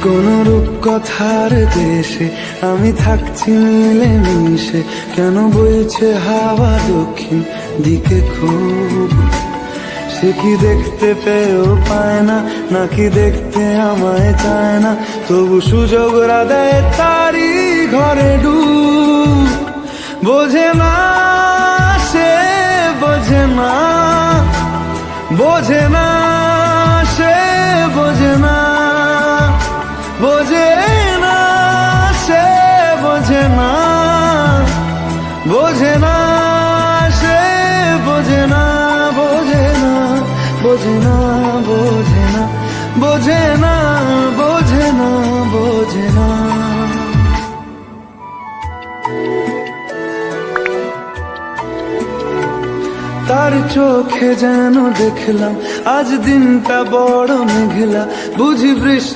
কোন রূপকথার দেশে আমি থাকছি মিলে মিশে, কেন বইছে হাওয়া দক্ষিণ দিকে খুব? সে কি দেখতে পেয়েও পায় না, নাকি দেখতে আমায় চায় না, তবু সুযোগরা দেয় তারই ঘরে ডুব। বোঝে না সে, বোঝে না, বোঝে না সে, বোঝে না, বোঝে না সে, বোঝে না, বোঝে না সে, বোঝে না, বোঝে না, বোঝে না, বোঝে না, বোঝে না, বোঝে না, বোঝে না। তার চোখে যেন দেখলাম আজ দিনটা বড় মেঘলা, বুঝি বৃষ্টি